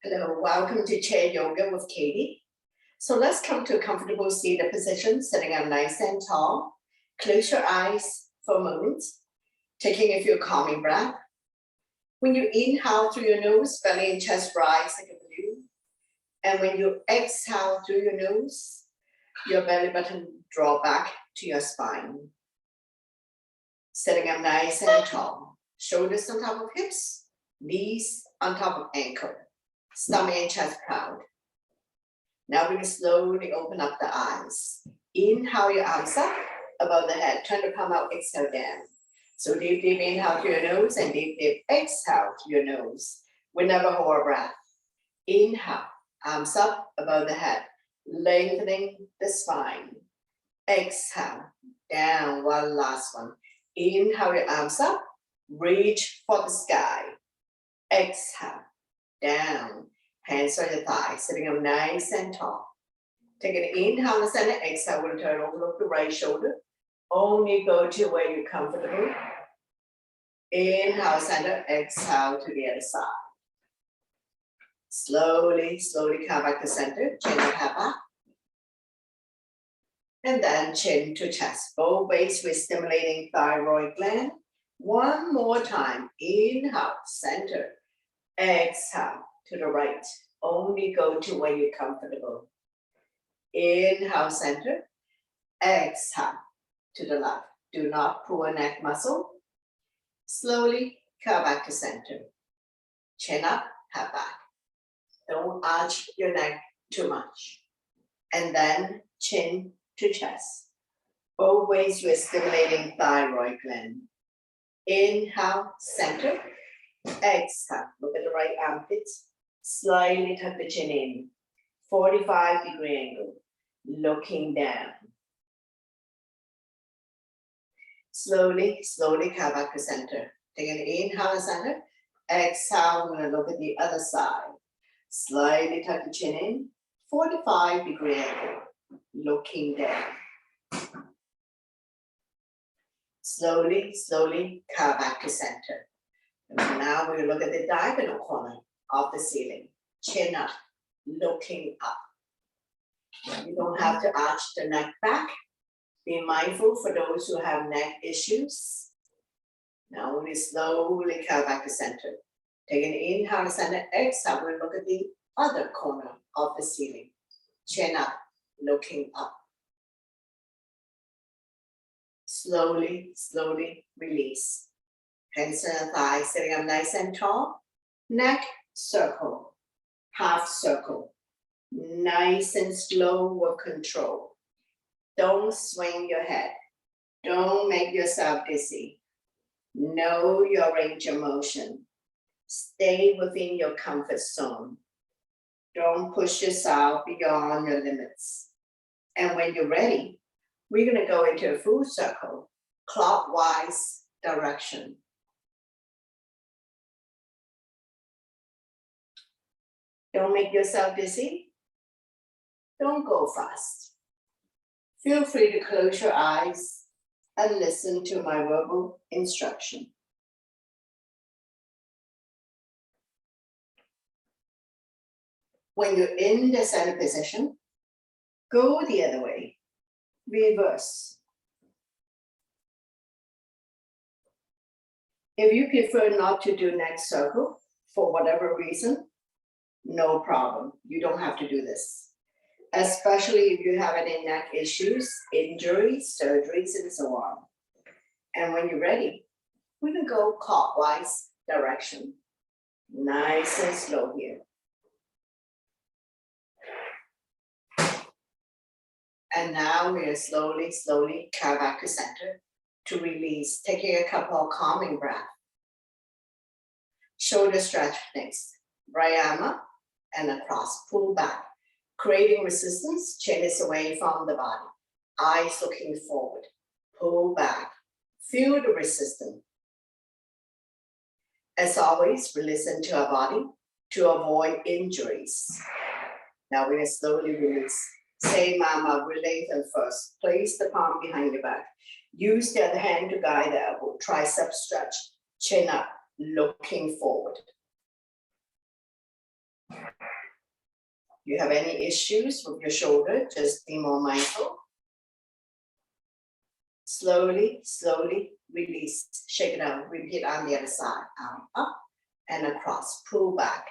Hello, welcome to Chair Yoga with Katie. So let's come to a comfortable seated position, sitting up nice and tall. Close your eyes for a moment, taking a few calming breaths. When you inhale through your nose, belly and chest rise like a balloon. And when you exhale through your nose, your belly button draw back to your spine. Sitting up nice and tall. Shoulders on top of hips, knees on top of ankle. Stomach and chest proud. Now we can slowly open up the eyes. Inhale your arms up above the head. Turn the palm out, exhale down. So deep inhale through your nose and deep exhale through your nose. We never hold our breath. Inhale, arms up above the head, lengthening the spine. Exhale, down, one last one. Inhale your arms up, reach for the sky. Exhale, down, hands on your thighs, sitting up nice and tall. Take an inhale in the center, exhale, we'll turn over, look the right shoulder. Only go to where you're comfortable. Inhale, center, exhale to the other side. Slowly come back to center, chin and head back. And then chin to chest, both ways we're stimulating thyroid gland. One more time, inhale, center, exhale to the right. Only go to where you're comfortable. Inhale, center, exhale to the left. Do not pull a neck muscle. Slowly come back to center. Chin up, head back. Don't arch your neck too much. And then chin to chest. Both ways we're stimulating thyroid gland. Inhale, center. Exhale, look at the right armpit. Slightly tuck the chin in. 45-degree angle. Looking down. Slowly come back to center. Take an inhale to center. Exhale, we're going to look at the other side. Slightly tuck the chin in. 45-degree angle. Looking down. Slowly come back to center. And now we look at the diagonal corner of the ceiling. Chin up, looking up. You don't have to arch the neck back. Be mindful for those who have neck issues. Now we slowly come back to center. Take an inhale to center, exhale. We look at the other corner of the ceiling. Chin up, looking up. Slowly release. Hands and thighs sitting up nice and tall. Neck circle, half circle. Nice and slow with control. Don't swing your head. Don't make yourself dizzy. Know your range of motion. Stay within your comfort zone. Don't push yourself beyond your limits. And when you're ready, we're going to go into a full circle, clockwise direction. Don't make yourself dizzy. Don't go fast. Feel free to close your eyes and listen to my verbal instruction. When you're in the center position, go the other way. Reverse. If you prefer not to do neck circle for whatever reason, no problem. You don't have to do this. Especially if you have any neck issues, injuries, surgeries, and so on. And when you're ready, we can go clockwise direction. Nice and slow here. And now we are slowly come back to center to release, taking a couple of calming breaths. Shoulder stretch next. Right arm up and across, pull back. Creating resistance, chin is away from the body. Eyes looking forward, pull back. Feel the resistance. As always, we listen to our body to avoid injuries. Now we're going to slowly release. Same arm, we lengthen first. Place the palm behind your back. Use the other hand to guide the elbow. Tricep stretch, chin up, looking forward. You have any issues with your shoulder, just be more mindful. Slowly, slowly release, shake it out, repeat on the other side, arm up and across, pull back.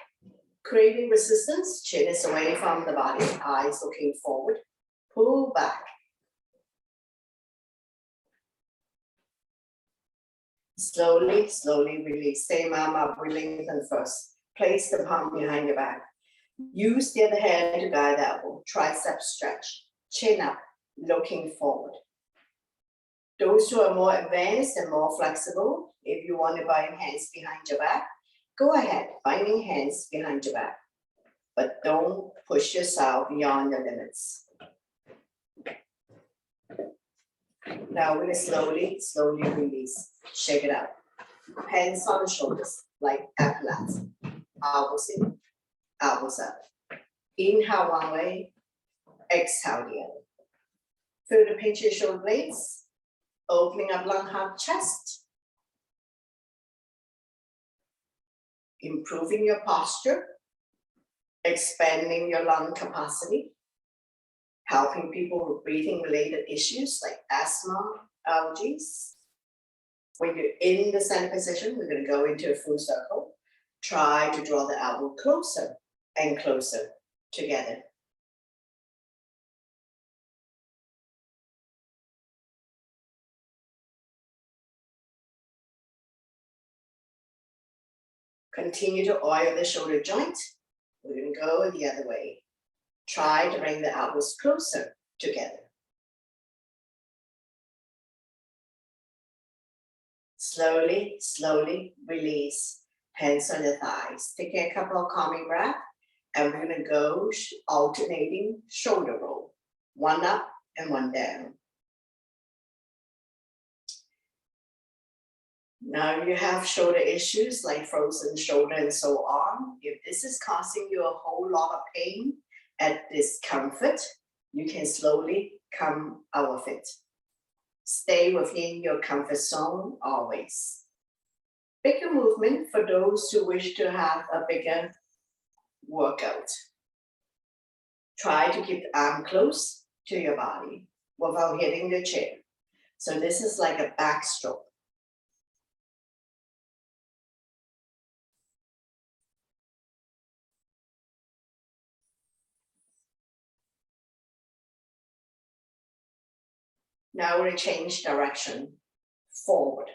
Creating resistance, chin is away from the body, eyes looking forward, pull back. Slowly, slowly release, same arm up, lengthen first. Place the palm behind your back. Use the other hand to guide the elbow, tricep stretch, chin up, looking forward. Those who are more advanced and more flexible, if you want to bind hands behind your back, go ahead, binding hands behind your back. But don't push yourself beyond your limits. Now we're going to slowly, slowly release. Shake it out. Hands on the shoulders, like epaulets. Elbows in, elbows up. Inhale one way, exhale the other. Feel the pinch your shoulder blades. Opening up lung, heart, chest. Improving your posture. Expanding your lung capacity. Helping people with breathing related issues like asthma, allergies. When you're in the center position, we're going to go into a full circle. Try to draw the elbow closer and closer together. Continue to oil the shoulder joint. We're going to go the other way. Try to bring the elbows closer together. Slowly, slowly release. Hands on the thighs. Taking a couple of calming breaths. And we're going to go alternating shoulder roll. One up and one down. Now you have shoulder issues like frozen shoulder and so on. If this is causing you a whole lot of pain and discomfort, you can slowly come out of it. Stay within your comfort zone always. Bigger movement for those who wish to have a bigger workout. Try to keep the arm close to your body without hitting the chair. So this is like a backstroke. Now we'll change direction, forward.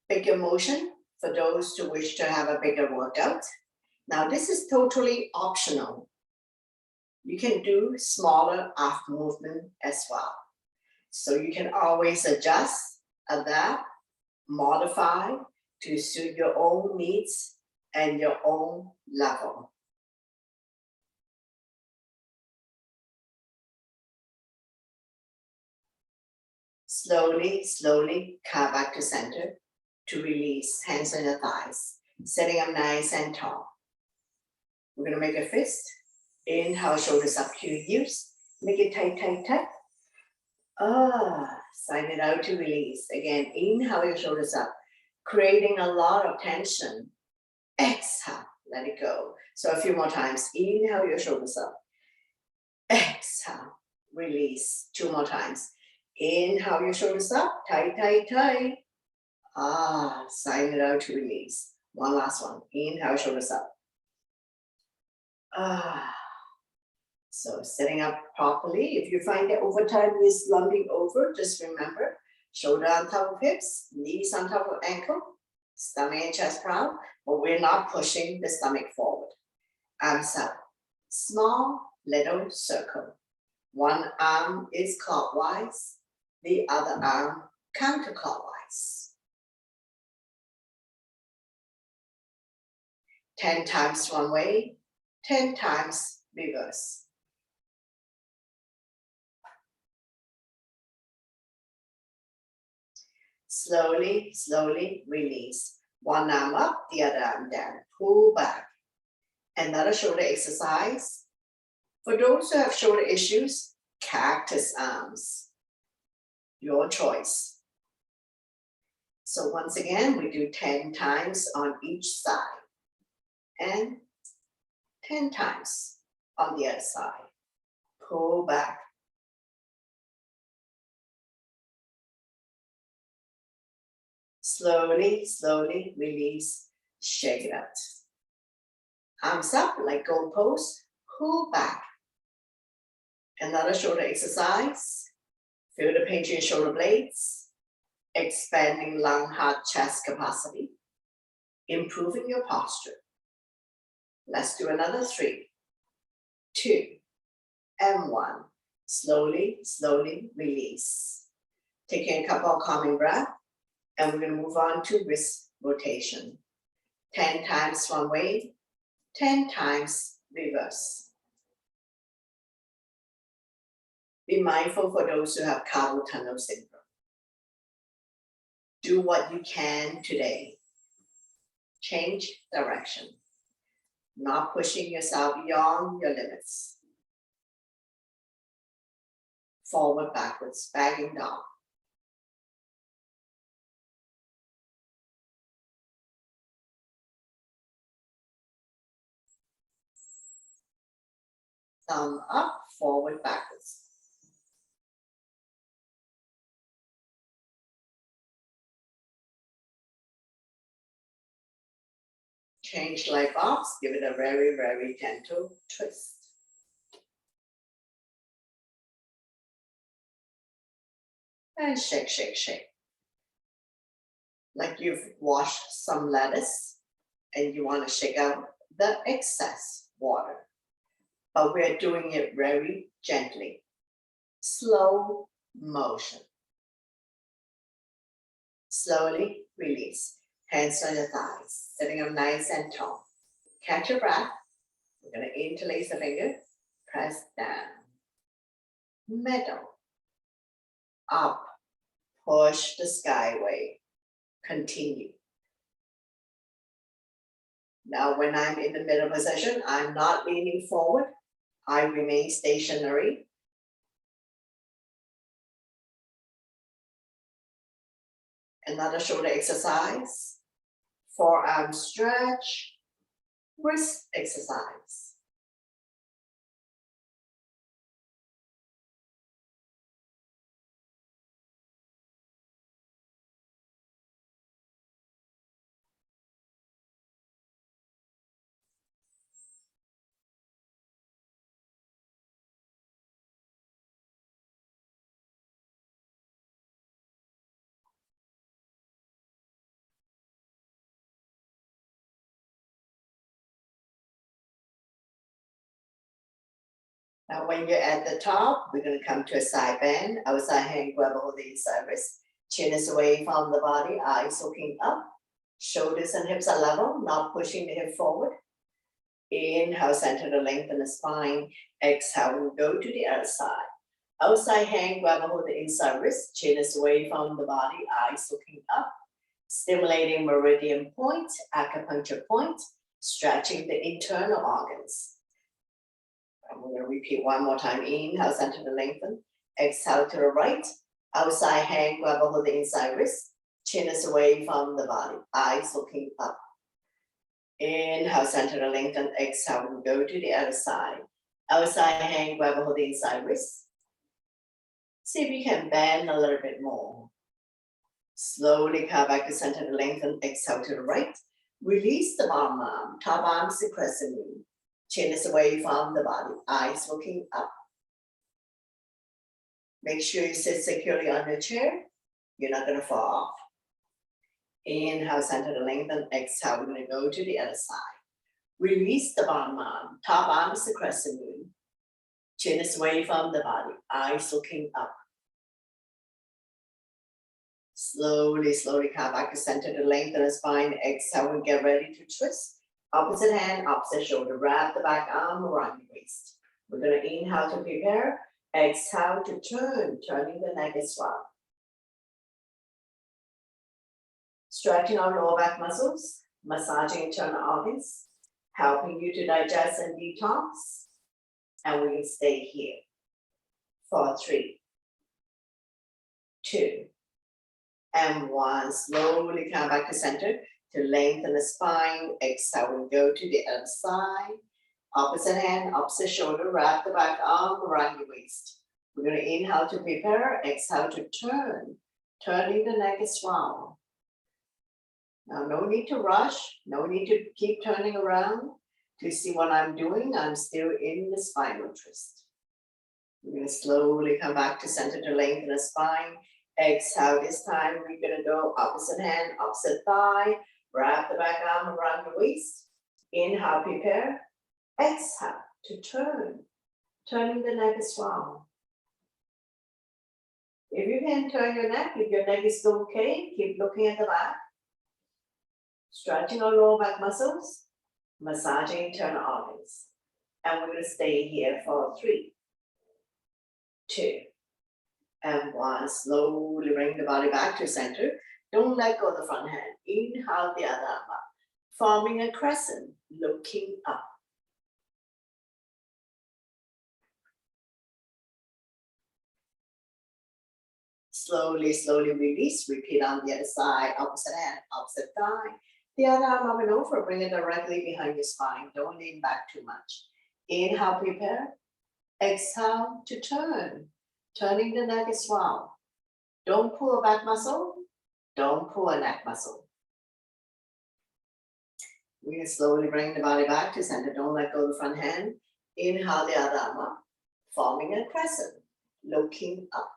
Bigger motion for those who wish to have a bigger workout. Now this is totally optional. You can do smaller after movement as well. So you can always adjust, adapt, modify to suit your own needs and your own level. Slowly, slowly come back to center to release, hands on your thighs, sitting up nice and tall. We're gonna make a fist. Inhale, shoulders up to your ears. Make it tight, tight, tight. Sign it out to release. Again, inhale your shoulders up, creating a lot of tension. Exhale, let it go. So a few more times. Inhale your shoulders up. Exhale, release. 2 more times. Inhale your shoulders up, tight, tight, tight. Sign it out to release. One last one. Inhale, shoulders up. So sitting up properly. If you find that over time is slumping over, just remember, shoulder on top of hips, knees on top of ankle, stomach and chest proud, but we're not pushing the stomach forward. Arms up. Small little circle. One arm is clockwise, the other arm counterclockwise. 10 times one way, 10 times reverse. Slowly, slowly release. One arm up, the other arm down. Pull back. Another shoulder exercise. For those who have shoulder issues, cactus arms. Your choice. So once again, we do 10 times on each side and 10 times on the other side. Pull back. Slowly, slowly release, shake it out. Arms up like goal pose, pull back. Another shoulder exercise. Feel the pain in your shoulder blades, expanding lung, heart, chest capacity, improving your posture. Let's do another 3, 2, and 1. Slowly, slowly release. Taking a couple of calming breaths, and we're going to move on to wrist rotation. 10 times one way, 10 times reverse. Be mindful for those who have carpal tunnel syndrome. Do what you can today. Change direction. Not pushing yourself beyond your limits. Forward, backwards, backing down. Thumb up, forward, backwards. Change light box, give it a very, very gentle twist. And shake, shake, shake. Like you've washed some lettuce and you want to shake out the excess water. But we're doing it very gently. Slow motion. Slowly release. Hands on your thighs, sitting up nice and tall. Catch your breath. We're going to interlace the finger. Press down. Middle. Up. Push the skyway. Continue. Now, when I'm in the middle position, I'm not leaning forward. I remain stationary. Another shoulder exercise. Forearm stretch. Wrist exercise. Now, when you're at the top, we're going to come to a side bend. Outside hand grab hold the inside wrist. Chin is away from the body, eyes looking up. Shoulders and hips are level, not pushing the hip forward. Inhale, center to lengthen the spine. Exhale, we'll go to the other side. Outside hand grab hold the inside wrist. Chin is away from the body, eyes looking up. Stimulating meridian point, acupuncture point, stretching the internal organs. I'm going to repeat one more time. Inhale, center to lengthen. Exhale to the right. Outside hand grab hold the inside wrist. Chin is away from the body. Eyes looking up. Inhale, center to lengthen. Exhale, we'll go to the other side. Outside hand grab hold the inside wrist. See if you can bend a little bit more. Slowly come back to center to lengthen. Exhale to the right. Release the bottom arm. Top arm is the crescent moon. Chin is away from the body, eyes looking up. Make sure you sit securely on your chair. You're not going to fall off. Inhale, center to lengthen. Exhale, we're going to go to the other side. Release the bottom arm. Top arm is the crescent moon. Chin is away from the body, eyes looking up. Slowly, slowly come back to center to lengthen the spine. Exhale, and get ready to twist. Opposite hand, opposite shoulder. Wrap the back arm around the waist. We're going to inhale to prepare. Exhale to turn, turning the neck as well. Stretching our lower back muscles, massaging internal organs, helping you to digest and detox. And we can stay here for 3, 2, And one, slowly come back to center to lengthen the spine. Exhale, we go to the other side. Opposite hand, opposite shoulder, wrap the back arm around your waist. We're going to inhale to prepare, exhale to turn. Turning the neck as well. Now, no need to rush, no need to keep turning around. To see what I'm doing, I'm still in the spinal twist. We're going to slowly come back to center to lengthen the spine. Exhale, this time we're going to go opposite hand, opposite thigh. Wrap the back arm around the waist. Inhale, prepare. Exhale to turn. Turning the neck as well. If you can turn your neck, if your neck is still okay, keep looking at the back. Stretching our lower back muscles. Massaging internal organs. And we're going to stay here for 3, 2, and 1. Slowly bring the body back to center. Don't let go of the front hand. Inhale the other arm up. Forming a crescent, looking up. Slowly, slowly release. Repeat on the other side. Opposite hand, opposite thigh. The other arm up and over. Bring it directly behind your spine. Don't lean back too much. Inhale, prepare. Exhale to turn. Turning the neck as well. Don't pull a back muscle. Don't pull a neck muscle. We're going to slowly bring the body back to center. Don't let go of the front hand. Inhale the other arm up. Forming a crescent. Looking up.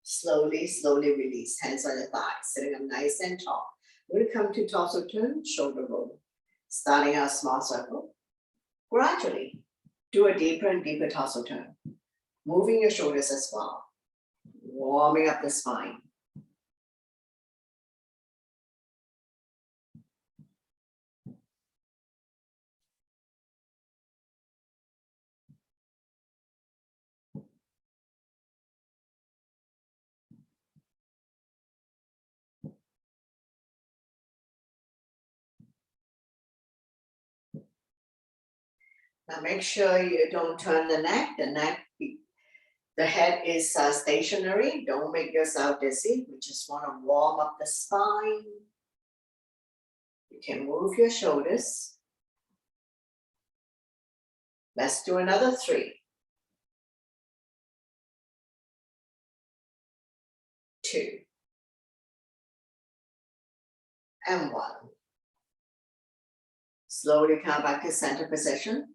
Slowly, slowly release. Hands on your thighs. Sitting up nice and tall. We're going to come to torso turn, shoulder roll. Starting our small circle. Gradually, do a deeper and deeper torso turn. Moving your shoulders as well. Warming up the spine. Now make sure you don't turn the neck. The head is stationary. Don't make yourself dizzy. We just want to warm up the spine. You can move your shoulders. Let's do another 3, 2, and 1. Slowly come back to center position.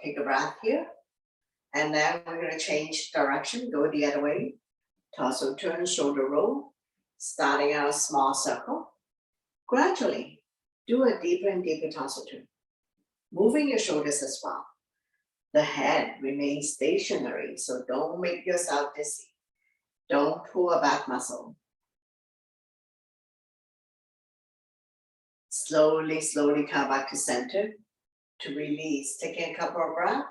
Take a breath here. And then we're going to change direction, go the other way. Torso turn, shoulder roll. Starting our small circle. Gradually, do a deeper and deeper torso turn. Moving your shoulders as well. The head remains stationary, so don't make yourself dizzy. Don't pull a back muscle. Slowly, slowly come back to center to release. Taking a couple of breaths.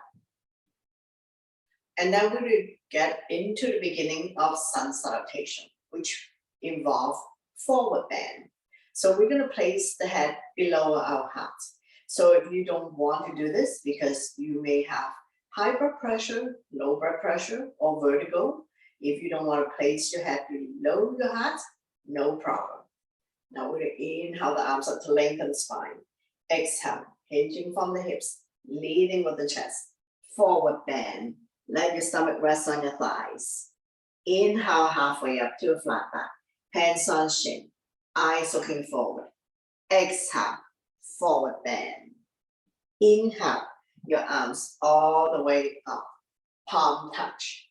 And then we're going to get into the beginning of sun salutation, which involves forward bend. So we're going to place the head below our heart. So if you don't want to do this because you may have high blood pressure, low blood pressure, or vertigo, if you don't want to place your head below your heart, no problem. Now we're going to inhale the arms up to lengthen the spine. Exhale, hinging from the hips, leading with the chest. Forward bend. Let your stomach rest on your thighs. Inhale halfway up to a flat back. Hands on shin. Eyes looking forward. Exhale, forward bend. Inhale, your arms all the way up. Palm touch.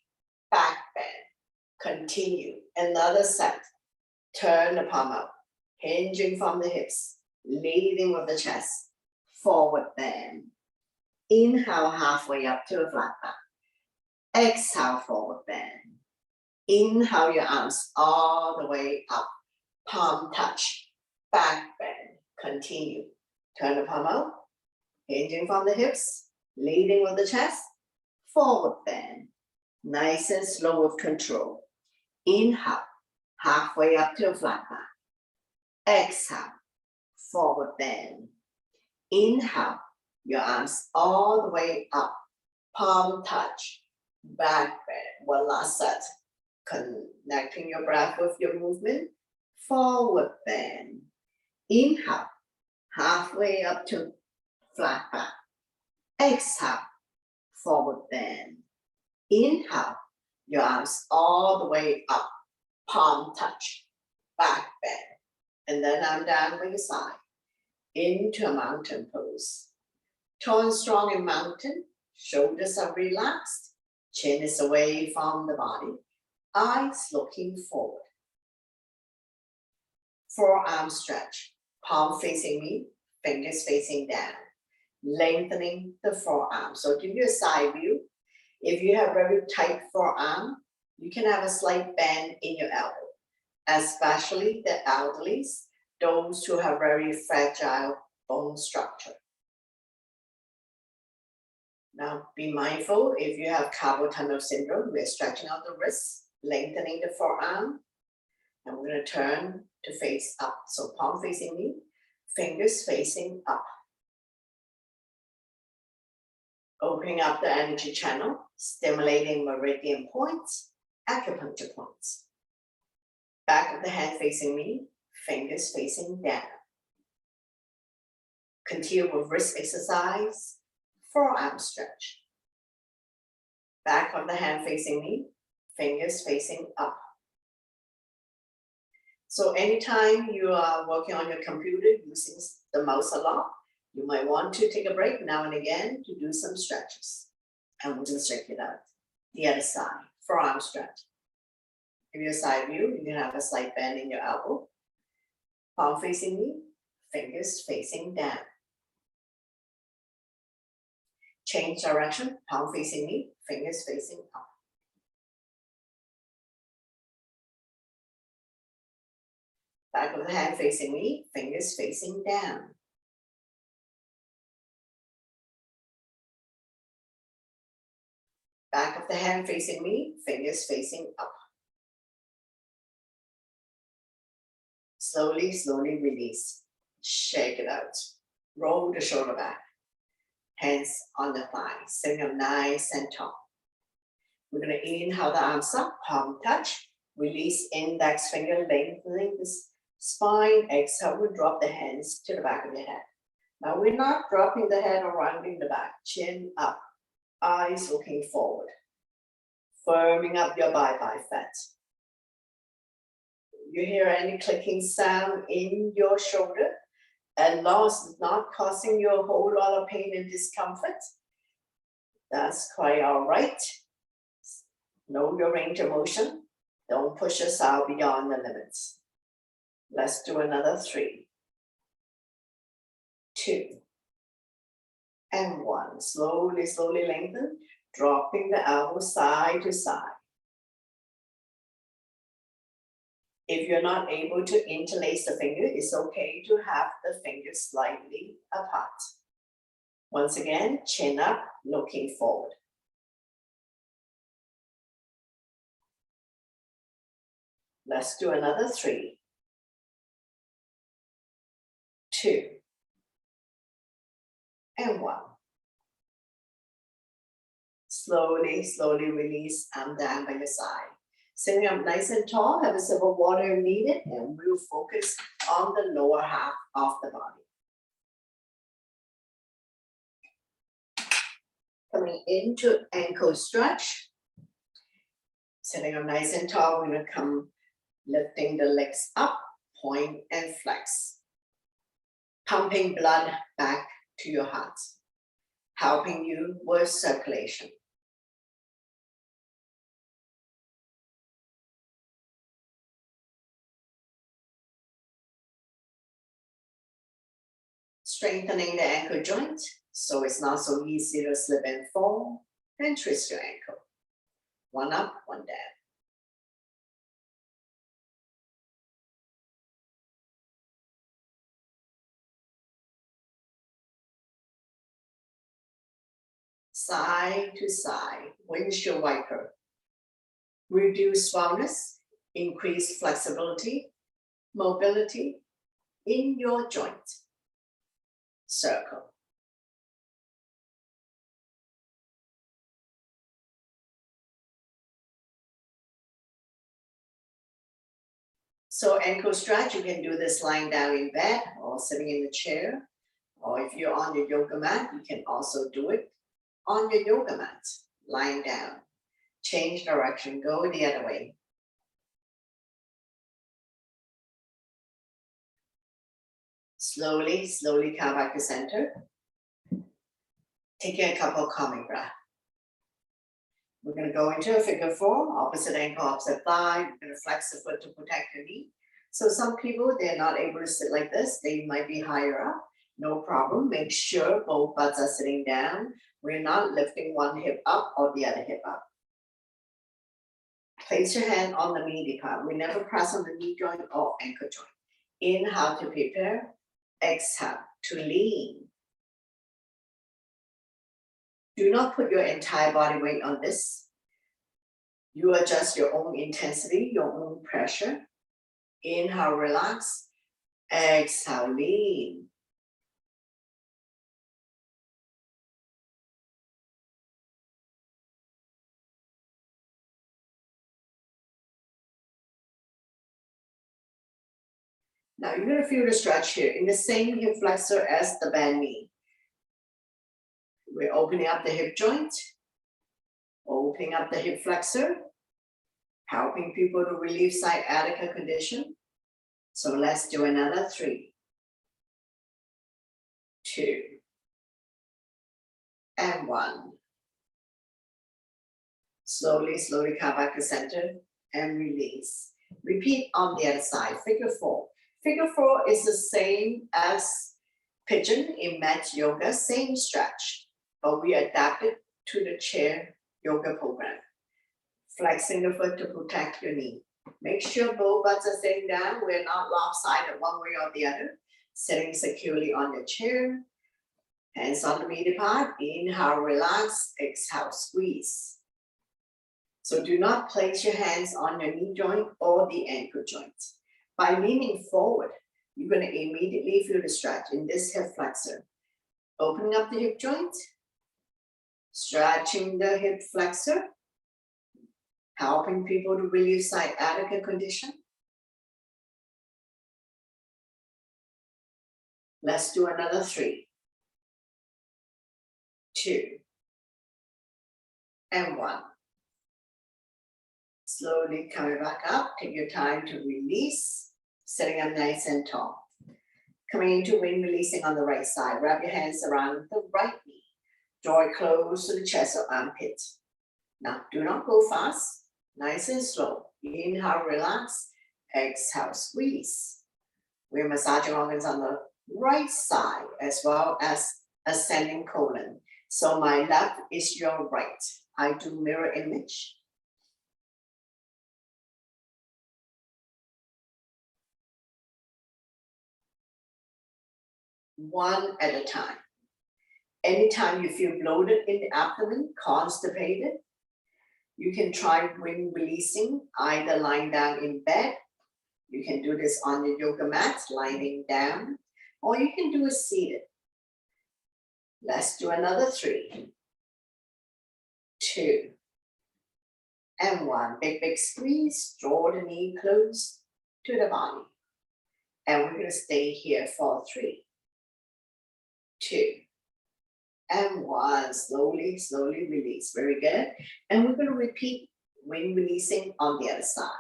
Back bend. Continue. Another set. Turn the palm up. Hinging from the hips. Leading with the chest. Forward bend. Inhale halfway up to a flat back. Exhale, forward bend. Inhale your arms all the way up. Palm touch. Back bend. Continue. Turn the palm out. Hinging from the hips. Leading with the chest. Forward bend. Nice and slow with control. Inhale. Halfway up to a flat back. Exhale. Forward bend. Inhale. Your arms all the way up. Palm touch. back bend. One last set. Connecting your breath with your movement. Forward bend. Inhale, halfway up to flat back. Exhale, forward bend. Inhale, your arms all the way up, palm touch, back bend. And then I'm down by your side, into a mountain pose. Tall strong in mountain, shoulders are relaxed, chin is away from the body, eyes looking forward. Forearm stretch, palm facing me, fingers facing down, lengthening the forearm. So give you a side view. If you have very tight forearm, you can have a slight bend in your elbow, especially the elderly, those who have very fragile bone structure. Now be mindful if you have carpal tunnel syndrome, we're stretching out the wrists, lengthening the forearm, and we're going to turn to face up. So palm facing me, fingers facing up. Opening up the energy channel, stimulating meridian points, acupuncture points. Back of the hand facing me, fingers facing down. Continue with wrist exercise, forearm stretch. Back of the hand facing me, fingers facing up. So anytime you are working on your computer using the mouse a lot, you might want to take a break now and again to do some stretches. And we'll just check it out. The other side, forearm stretch. Give you a side view, you can have a slight bend in your elbow. Palm facing me, fingers facing down. Change direction, palm facing me, fingers facing up. Back of the hand facing me, fingers facing down. Back of the hand facing me, fingers facing up. Slowly, slowly release. Shake it out. Roll the shoulder back. Hands on the thigh, sitting up nice and tall. We're going to inhale the arms up, palm touch. Release index finger, lengthening the spine. Exhale, we drop the hands to the back of the head. Now we're not dropping the head or rounding the back. Chin up, eyes looking forward. Firming up your bifat. You hear any clicking sound in your shoulder? And loss is not causing you a whole lot of pain and discomfort. That's quite all right. Know your range of motion. Don't push us out beyond the limits. Let's do another 3, 2, and 1. Slowly, slowly lengthen, dropping the elbow side to side. If you're not able to interlace the finger, it's okay to have the fingers slightly apart. Once again, chin up, looking forward. Let's do another 3, 2, and 1. Slowly, slowly release, arm down by your side. Sitting up nice and tall, have a sip of water if needed, and we'll focus on the lower half of the body. Coming into ankle stretch. Sitting up nice and tall, we're going to come lifting the legs up, point and flex. Pumping blood back to your heart, helping you with circulation. Strengthening the ankle joint so it's not so easy to slip and fall, and twist your ankle. One up, one down. Side to side, windshield wiper. Reduce soreness, increase flexibility, mobility in your joint. Circle. So ankle stretch, you can do this lying down in bed or sitting in the chair. Or if you're on your yoga mat, you can also do it on your yoga mat, lying down. Change direction, go the other way. Slowly, slowly come back to center. Taking a couple of calming breaths. We're going to go into a figure four, opposite ankle, opposite thigh. You're going to flex the foot to protect your knee. So some people, they're not able to sit like this. They might be higher up. No problem. Make sure both butts are sitting down. We're not lifting one hip up or the other hip up. Place your hand on the medial part. We never press on the knee joint or ankle joint. Inhale to prepare. Exhale to lean. Do not put your entire body weight on this. You adjust your own intensity, your own pressure. Inhale, relax. Exhale, lean. Now you're going to feel the stretch here in the same hip flexor as the bent knee. We're opening up the hip joint, opening up the hip flexor, helping people to relieve sciatica condition. So let's do another 3, 2, and 1. Slowly, slowly come back to center and release. Repeat on the other side, figure 4. Figure 4 is the same as pigeon in mat yoga, same stretch, but we adapted to the chair yoga program. Flexing the foot to protect your knee. Make sure both butts are sitting down. We're not lopsided one way or the other. Sitting securely on your chair. Hands on the medial part. Inhale, relax. Exhale, squeeze. So do not place your hands on your knee joint or the ankle joint. By leaning forward, you're going to immediately feel the stretch in this hip flexor. Opening up the hip joint. Stretching the hip flexor. Helping people to relieve sciatica condition. Let's do another 3, 2, and 1. Slowly coming back up. Take your time to release. Sitting up nice and tall. Coming into wind releasing on the right side. Wrap your hands around the right knee. Draw it close to the chest or armpit. Now, do not go fast. Nice and slow. Inhale, relax. Exhale, squeeze. We're massaging organs on the right side as well as ascending colon. So my left is your right. I do mirror image. One at a time. Anytime you feel bloated in the abdomen, constipated, you can try wind releasing, either lying down in bed. You can do this on your yoga mat, lying down, or you can do it seated. Let's do another 3, 2, and 1. Big, big squeeze. Draw the knee close to the body. And we're going to stay here for 3, 2, and 1. Slowly, slowly release. Very good. And we're going to repeat wind releasing on the other side.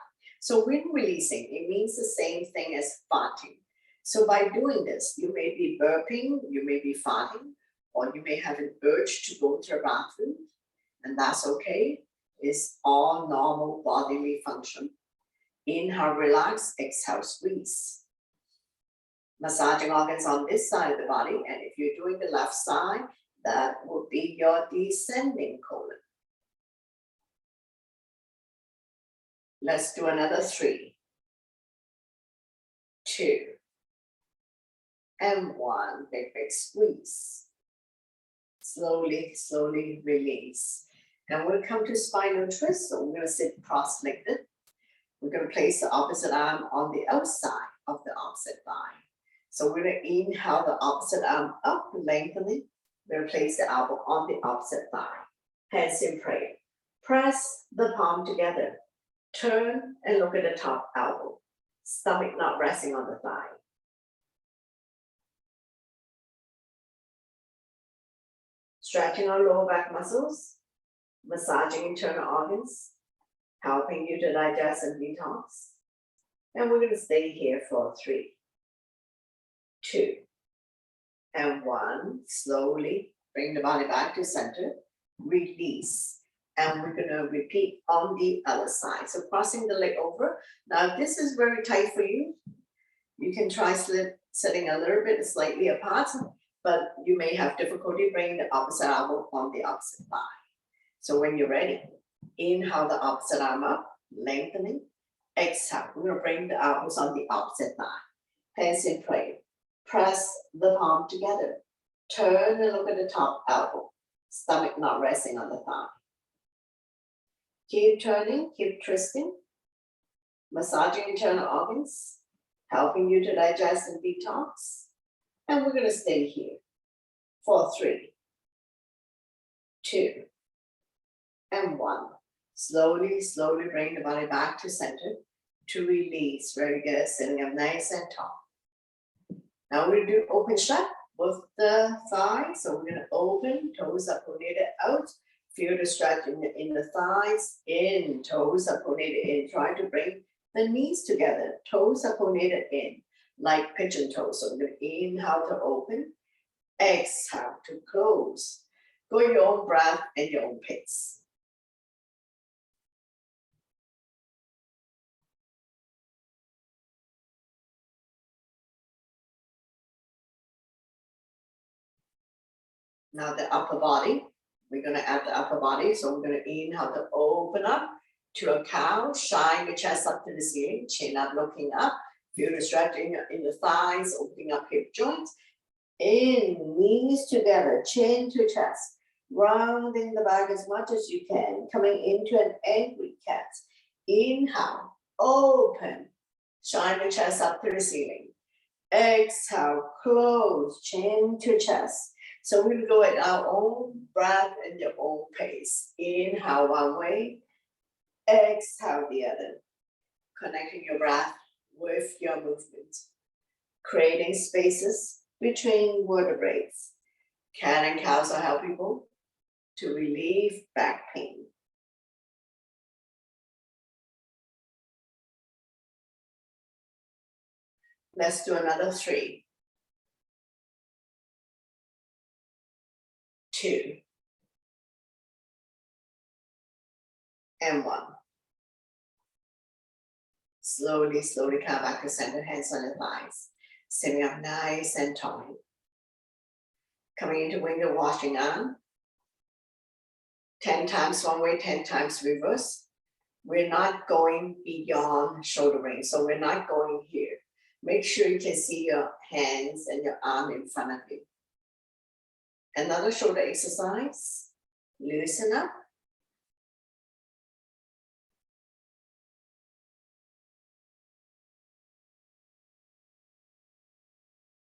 So wind releasing, it means the same thing as farting. So by doing this, you may be burping, you may be farting, or you may have an urge to go to the bathroom, and that's okay. It's all normal bodily function. Inhale, relax. Exhale, squeeze. Massaging organs on this side of the body, and if you're doing the left side, that will be your descending colon. Let's do another 3, 2, and 1. Big, big squeeze. Slowly, slowly release. And we'll come to spinal twist. So we're going to sit cross-legged. We're going to place the opposite arm on the outside of the opposite thigh. So we're going to inhale the opposite arm up, lengthening. We're going to place the elbow on the opposite thigh. Hands in prayer. Press the palm together. Turn and look at the top elbow. Stomach not resting on the thigh. Stretching our lower back muscles, massaging internal organs, helping you to digest and detox. And we're going to stay here for 3, 2, and 1. Slowly bring the body back to center. Release. And we're going to repeat on the other side. So crossing the leg over. Now, if this is very tight for you, you can try sitting a little bit slightly apart, but you may have difficulty bringing the opposite elbow on the opposite thigh. So when you're ready, inhale the opposite arm up, lengthening. Exhale, we're going to bring the elbows on the opposite thigh. Hands in prayer. Press the palm together. Turn and look at the top elbow. Stomach not resting on the thigh. Keep turning, keep twisting. Massaging internal organs, helping you to digest and detox. And we're going to stay here for 3, 2, and 1. Slowly, slowly bring the body back to center to release. Very good. Sitting up nice and tall. Now we're going to do open stretch with the thighs. So we're going to open, toes up, pronated out. Feel the stretch in the thighs, in, toes up, pronated in. Try to bring the knees together, toes are pronated in, like pigeon toes. So we're going to inhale to open, exhale to close. Go your own breath and your own pace. Now the upper body, we're going to add the upper body. So we're going to inhale to open up to a cow, shine the chest up to the ceiling, chin up, looking up. Feel the stretch in the thighs, opening up hip joints. In, knees together, chin to chest. Rounding the back as much as you can. Coming into an angry cat. Inhale, open. Shine the chest up to the ceiling. Exhale, close, chin to chest. So we'll go at our own breath and your own pace. Inhale one way. Exhale the other. Connecting your breath with your movement. Creating spaces between vertebrae. Cat and cows are helping people to relieve back pain. Let's do another 3, 2, and 1. Slowly, slowly come back to center, hands on the thighs. Sitting up nice and tall. Coming into window washing arm. 10 times one way, 10 times reverse. We're not going beyond shouldering, so we're not going here. Make sure you can see your hands and your arm in front of you. Another shoulder exercise. Loosen up.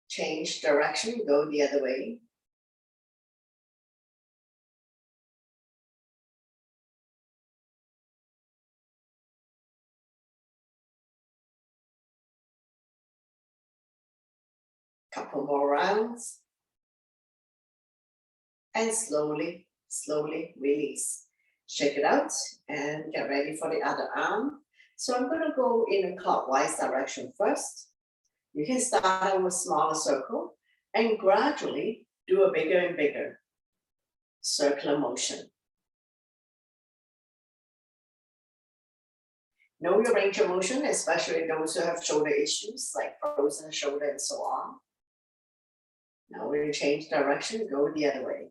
Change direction, go the other way. Couple more rounds. And slowly, slowly release. Shake it out and get ready for the other arm. So I'm going to go in a clockwise direction first. You can start with a smaller circle and gradually do a bigger and bigger circular motion. Know your range of motion, especially those who have shoulder issues like frozen shoulder and so on. Now we're going to change direction, go the other way.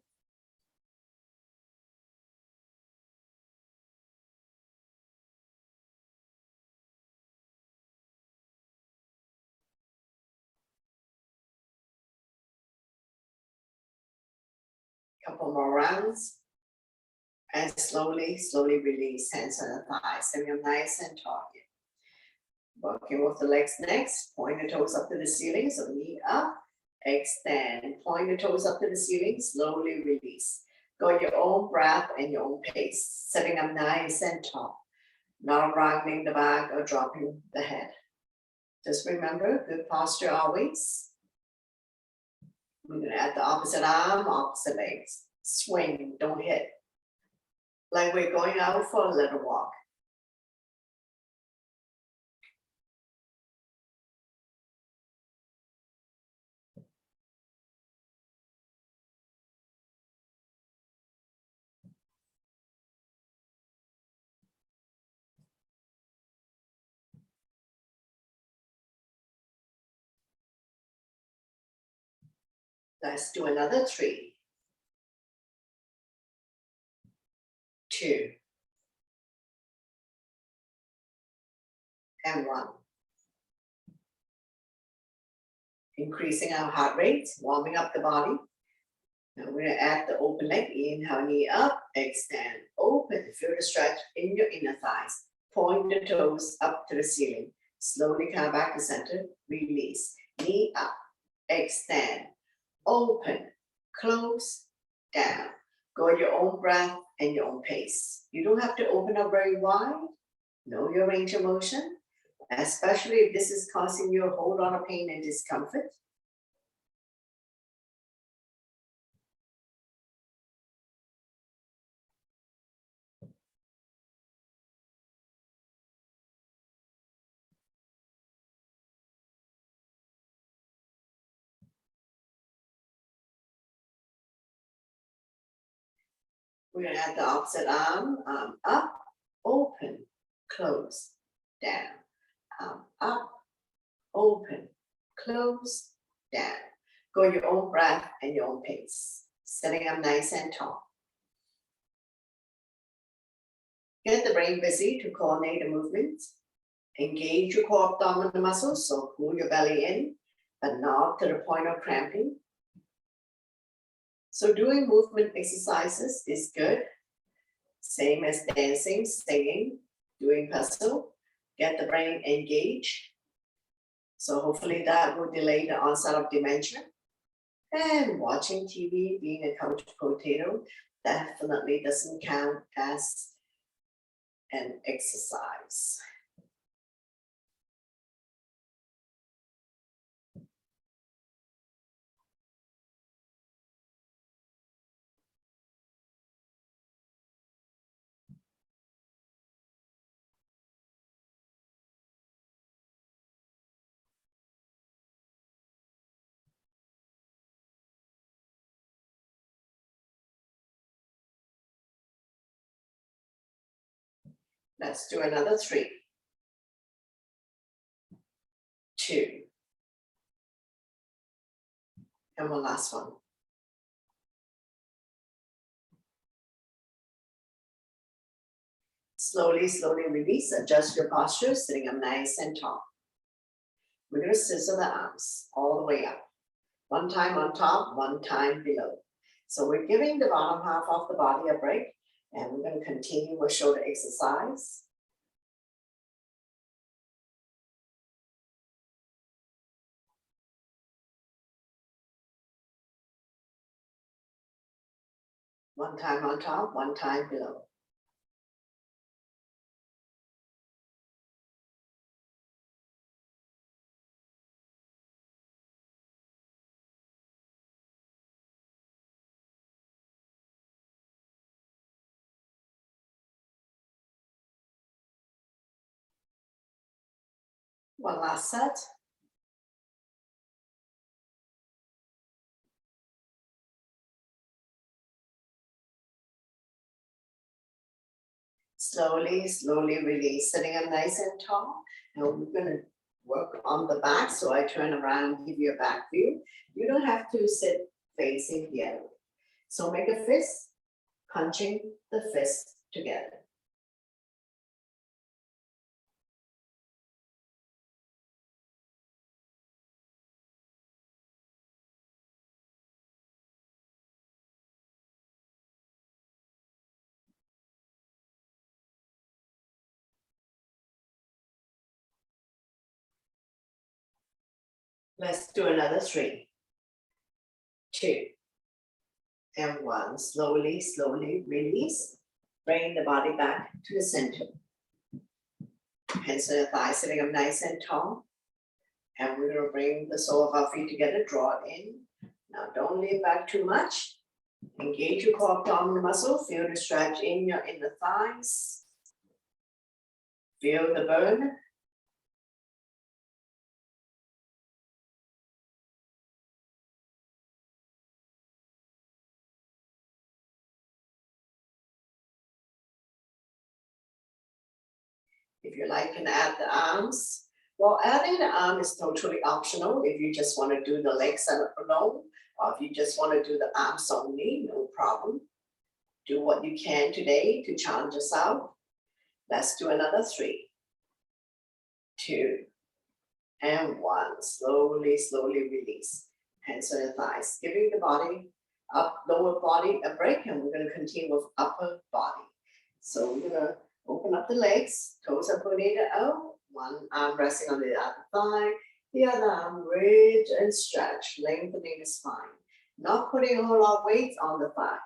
Couple more rounds. And slowly, slowly release, hands on the thighs. Sitting up nice and tall here. Working with the legs next. Point the toes up to the ceiling, so knee up. Extend, point the toes up to the ceiling, slowly release. Go your own breath and your own pace. Sitting up nice and tall. Not rounding the back or dropping the head. Just remember, good posture always. We're gonna add the opposite arm, opposite legs. Swing, don't hit. Like we're going out for a little walk. Let's do another 3, 2, and 1. Increasing our heart rate, warming up the body. Now we're gonna add the open leg. Inhale, knee up, extend, open. Feel the stretch in your inner thighs. Point the toes up to the ceiling. Slowly come back to center, release. Knee up, extend, open, close, down. Go at your own breath and your own pace. You don't have to open up very wide. Know your range of motion, especially if this is causing you a whole lot of pain and discomfort. We're gonna add the opposite arm up, open, close, down, up, open, close, down. Go your own breath and your own pace. Sitting up nice and tall. Get the brain busy to coordinate the movements. Engage your core abdominal muscles, so pull your belly in, but not to the point of cramping. So doing movement exercises is good. Same as dancing, singing, doing puzzle. Get the brain engaged. So hopefully that will delay the onset of dementia. And watching TV, being a couch potato, definitely doesn't count as an exercise. Let's do another 3, 2, and one last one. Slowly, slowly release, adjust your posture, sitting up nice and tall. We're gonna scissor the arms all the way up. One time on top, one time below. So we're giving the bottom half of the body a break, and we're gonna continue with shoulder exercise. One time on top, one time below. One last set. Slowly, slowly release, sitting up nice and tall. Now we're gonna work on the back, so I turn around, give you a back view. You don't have to sit facing the other way. So make a fist, punching the fist together. Let's do another 3, 2, and 1. Slowly, slowly release. Bring the body back to the center. Hands to the thighs, sitting up nice and tall. And we're going to bring the sole of our feet together, draw it in. Now don't lean back too much. Engage your core abdominal muscle. Feel the stretch in your inner thighs. Feel the burn. If you like, you can add the arms. Well, adding the arm is totally optional. If you just want to do the legs alone, or if you just want to do the arms only, no problem. Do what you can today to challenge yourself. Let's do another 3, 2, and 1. Slowly, slowly release. Hands on the thighs, giving the body, lower body a break, and we're going to continue with upper body. So we're going to open up the legs, toes are pointed out, one arm resting on the other thigh, the other arm ridge and stretch, lengthening the spine. Not putting a whole lot of weight on the thigh.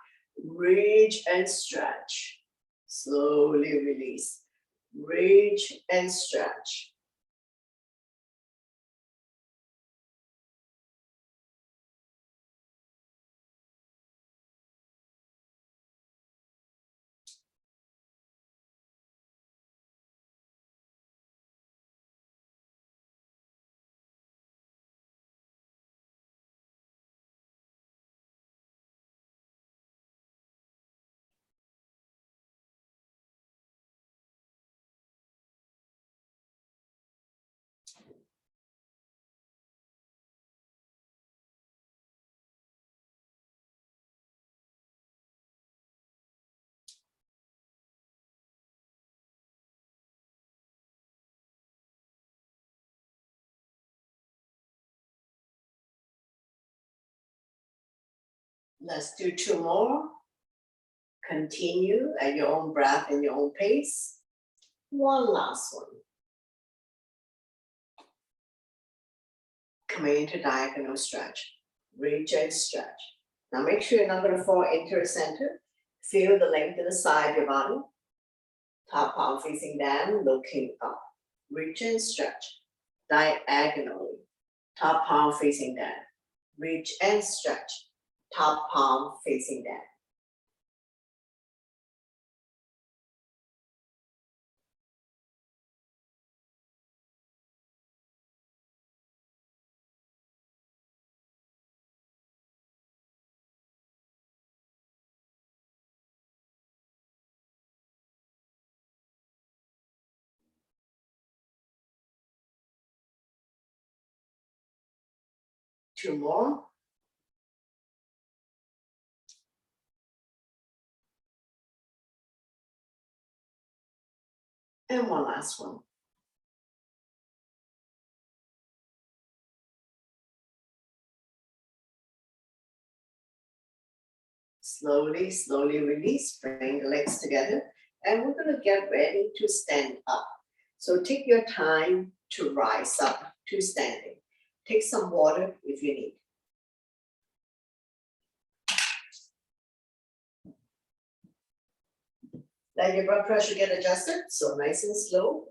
Ridge and stretch. Slowly release. Ridge and stretch. Let's do 2 more. Continue at your own breath and your own pace. One last one. Coming into diagonal stretch. Ridge and stretch. Now make sure you're not going to fall into the center. Feel the length in the side of your body. Top palm facing down, looking up. Ridge and stretch. Diagonally. Top palm facing down. Ridge and stretch. Top palm facing down. Two more. And one last one. Slowly, slowly release, bring the legs together, and we're going to get ready to stand up. So take your time to rise up to standing. Take some water if you need. Let your blood pressure get adjusted, so nice and slow.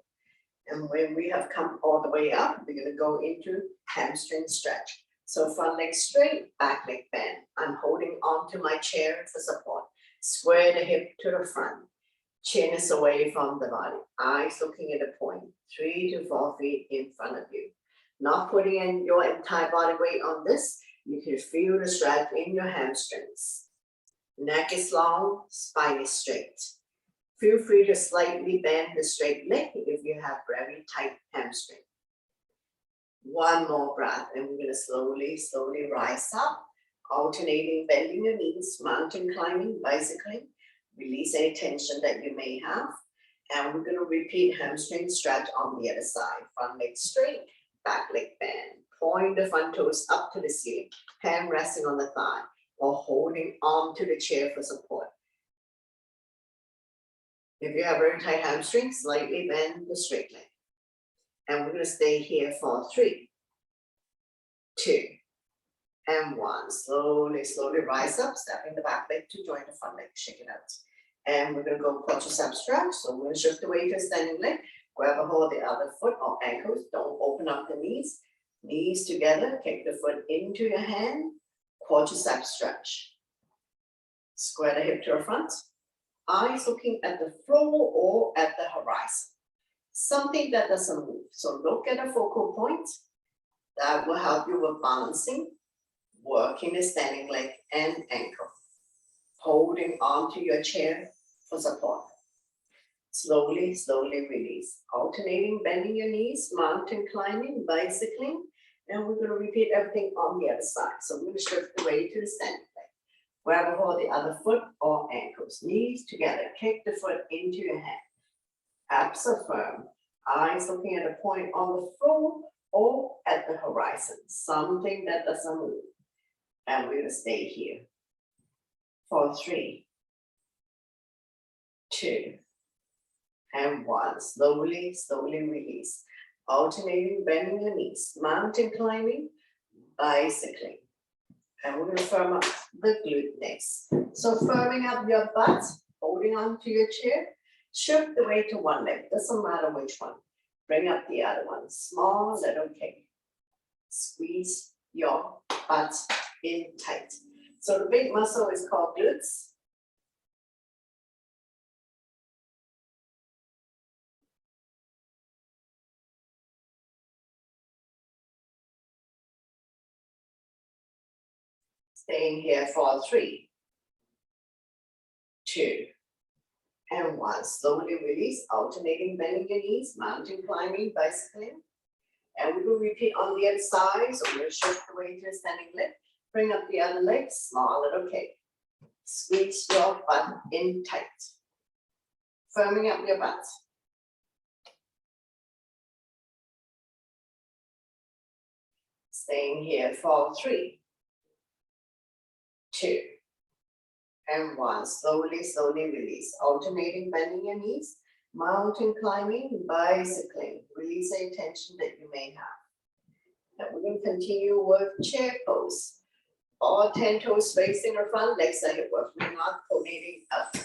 And when we have come all the way up, we're going to go into hamstring stretch. So front leg straight, back leg bend. I'm holding onto my chair for support. Square the hip to the front. Chin is away from the body. Eyes looking at a point. 3 to 4 feet in front of you. Not putting in your entire body weight on this. You can feel the stretch in your hamstrings. Neck is long, spine is straight. Feel free to slightly bend the straight leg if you have very tight hamstring. One more breath, and we're going to slowly, slowly rise up, alternating bending your knees, mountain climbing, bicycling. Release any tension that you may have. And we're going to repeat hamstring stretch on the other side. Front leg straight, back leg bend. Point the front toes up to the ceiling, hand resting on the thigh, or holding on to the chair for support. If you have very tight hamstrings, slightly bend the straight leg. And we're going to stay here for 3, 2, and 1. Slowly, slowly rise up, stepping the back leg to join the front leg, shake it out. And we're going to go quadricep stretch. So we're going to shift away to a standing leg. Grab a hold of the other foot or ankles. Don't open up the knees. Knees together, kick the foot into your hand, quadricep stretch. Square the hip to the front, eyes looking at the floor or at the horizon. Something that doesn't move. So look at a focal point. That will help you with balancing, working the standing leg and ankle. Holding onto your chair for support. Slowly, slowly release. Alternating, bending your knees, mountain climbing, bicycling. And we're going to repeat everything on the other side. So we're going to shift the weight to the standing leg. Grab a hold of the other foot or ankles. Knees together. Kick the foot into your hand. Abs are firm. Eyes looking at a point on the floor or at the horizon. Something that doesn't move. And we're going to stay here. For 3, 2, and 1. Slowly, slowly release. Alternating, bending your knees. Mountain climbing, bicycling. And we're going to firm up the glute next. So firming up your butt, holding on to your chair. Shift the weight to one leg. Doesn't matter which one. Bring up the other one. Small little kick. Squeeze your butt in tight. So the big muscle is called glutes. Staying here for 3, 2, and 1. Slowly release, alternating, bending your knees, mountain climbing, bicycling. And we will repeat on the other side. So we're going to shift the weight to a standing leg. Bring up the other leg, small little kick. Squeeze your butt in tight. Firming up your butt. Staying here for 3, 2, and 1. Slowly, slowly release. Alternating, bending your knees, mountain climbing, bicycling. Release any tension that you may have. And we're going to continue with chair pose. All 10 toes facing the front, legs are hip width. We're not pronating up.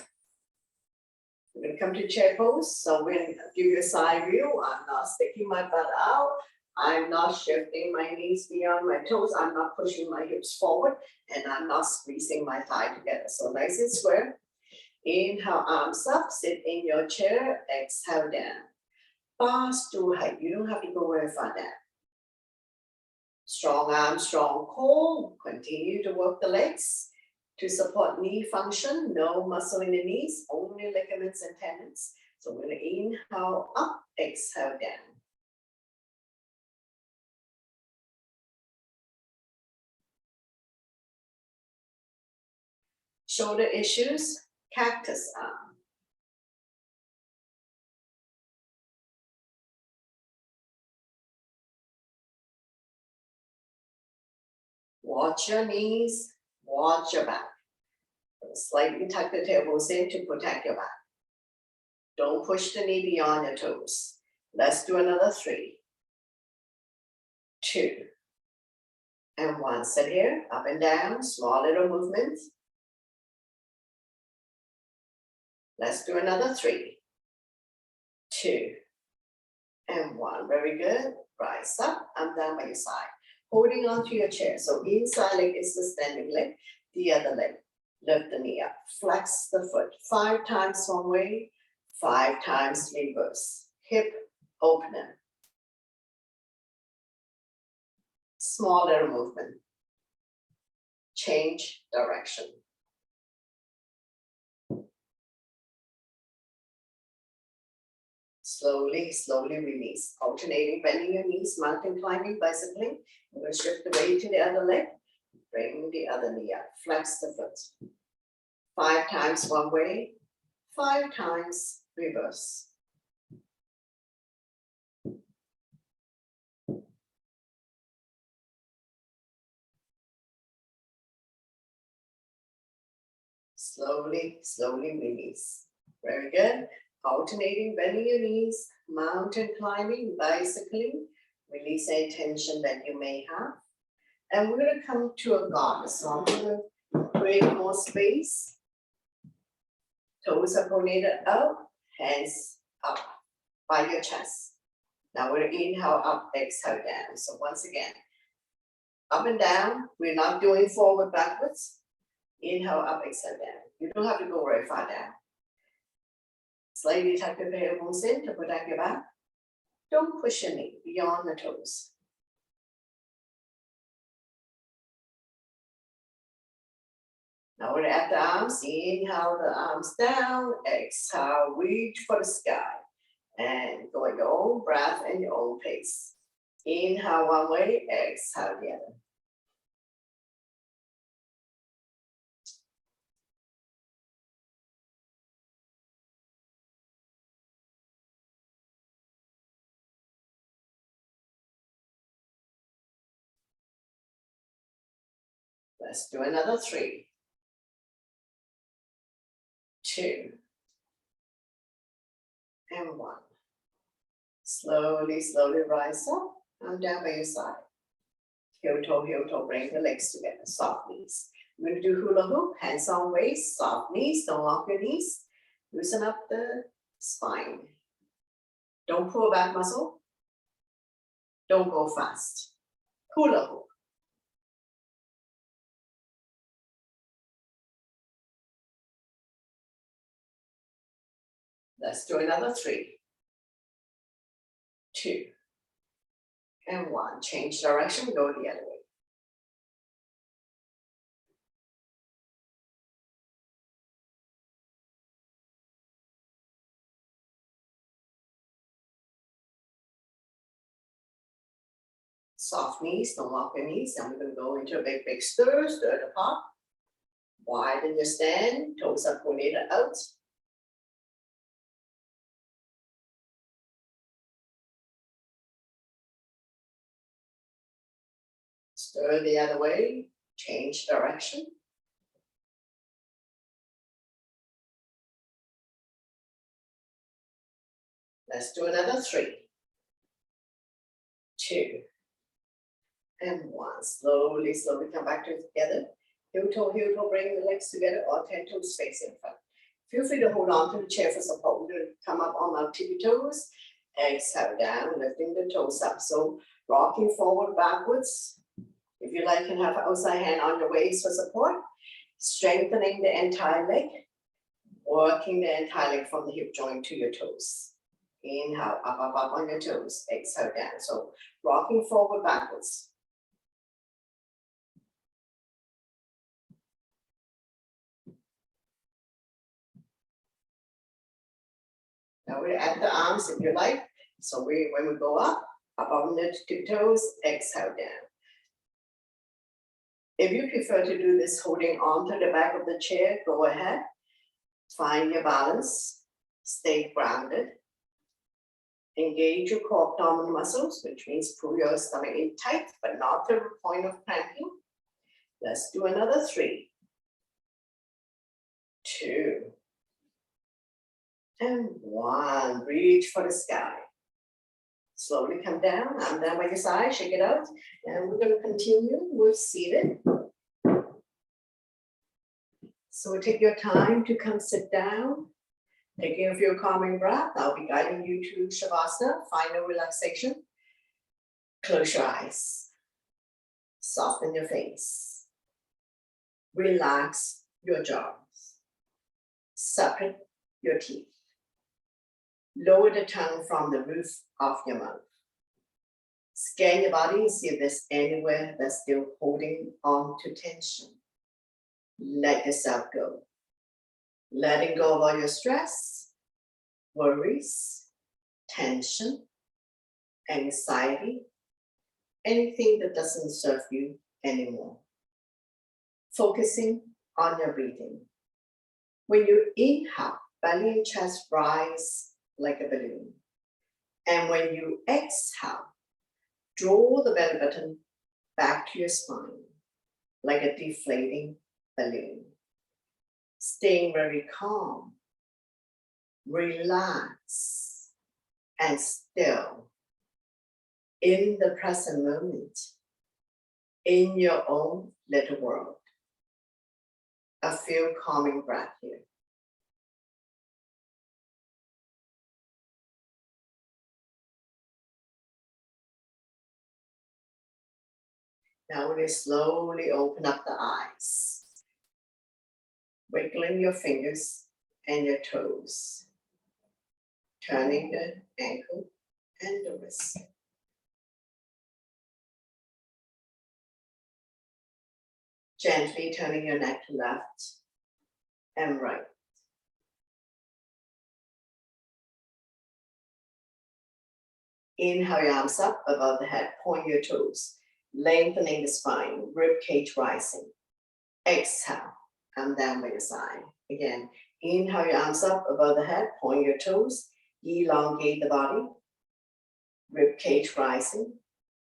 We're going to come to chair pose. So we're going to give you a side view. I'm not sticking my butt out. I'm not shifting my knees beyond my toes. I'm not pushing my hips forward. And I'm not squeezing my thigh together. So nice and square. Inhale, arms up. Sit in your chair. Exhale down. Fast to height. You don't have to go very far down. Strong arms, strong core. Continue to work the legs to support knee function. No muscle in the knees, only ligaments and tendons. So we're going to inhale up, exhale down. Shoulder issues, cactus arm. Watch your knees, watch your back. Slightly tuck the tailbones in to protect your back. Don't push the knee beyond your toes. Let's do another 3, 2, and 1. Sit here, up and down, small little movements. Let's do another 3, 2, and 1. Very good. Rise up, I'm down by your side. Holding onto your chair. So inside leg is the standing leg, the other leg. Lift the knee up, flex the foot. 5 times one way, 5 times reverse. Hip opener. Small little movement. Change direction. Slowly, slowly release. Alternating, bending your knees, mountain climbing, bicycling. We're going to shift the weight to the other leg. Bring the other knee up. Flex the foot. 5 times one way, 5 times reverse. Slowly, slowly release. Very good. Alternating, bending your knees, mountain climbing, bicycling. Release any tension that you may have. And we're going to come to a goddess. So I'm going to create more space. Toes are pronated out, hands up by your chest. Now we're inhale up, exhale down. So once again, up and down. We're not doing forward, backwards. Inhale up, exhale down. You don't have to go very far down. Slightly tuck your tailbones in to protect your back. Don't push your knee beyond the toes. Now we're at the arms. Inhale the arms down. Exhale, reach for the sky. And go at your own breath and your own pace. Inhale one way, exhale the other. Let's do another 3, 2, and 1. Slowly, slowly rise up and down by your side. Heel toe, bring the legs together, soft knees. We're going to do hula hoop, hands on waist, soft knees, don't lock your knees. Loosen up the spine. Don't pull back muscle. Don't go fast. Hula hoop. Let's do another 3, 2, and 1. Change direction, go the other way. Soft knees, don't lock your knees. And we're going to go into a big stir the palm. Widen your stand, toes are pointed out. Stir the other way, change direction. Let's do another 3, 2, and 1. Slowly, slowly come back together. Heel toe, bring the legs together or 10 toes space in front. Feel free to hold on to the chair for support. We're going to come up on our tippy toes. Exhale down, lifting the toes up. So rocking forward, backwards. If you like, you can have an outside hand on your waist for support. Strengthening the entire leg. Working the entire leg from the hip joint to your toes. Inhale, up on your toes. Exhale down. So rocking forward, backwards. Now we're at the arms if you like. So when we go up on the toes, exhale down. If you prefer to do this holding on to the back of the chair, go ahead. Find your balance. Stay grounded. Engage your core abdominal muscles, which means pull your stomach in tight, but not to the point of cramping. Let's do another 3, 2, and 1. Reach for the sky. Slowly come down. I'm down by your side. Shake it out. And we're going to continue with seated. So take your time to come sit down. Taking a few calming breath. I'll be guiding you to Shavasana, final relaxation. Close your eyes. Soften your face. Relax your jaws. Separate your teeth. Lower the tongue from the roof of your mouth. Scan your body and see if there's anywhere that's still holding on to tension. Let yourself go. Letting go of all your stress, worries, tension, anxiety, anything that doesn't serve you anymore. Focusing on your breathing. When you inhale, belly and chest rise like a balloon. And when you exhale, draw the belly button back to your spine like a deflating balloon. Staying very calm, relaxed, and still in the present moment, in your own little world. A few calming breath here. Now we'll slowly open up the eyes, wiggling your fingers and your toes, turning the ankle and the wrist. Gently turning your neck to left and right. Inhale your arms up above the head, point your toes, lengthening the spine, rib cage rising. Exhale, and down by your side. Again, inhale your arms up above the head, point your toes, elongate the body, rib cage rising.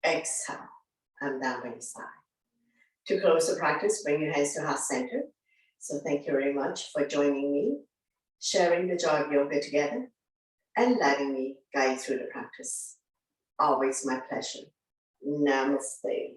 Exhale, and down by your side. To close the practice, bring your hands to heart center. So thank you very much for joining me, sharing the joy of yoga together, and letting me guide you through the practice. Always my pleasure. Namaste.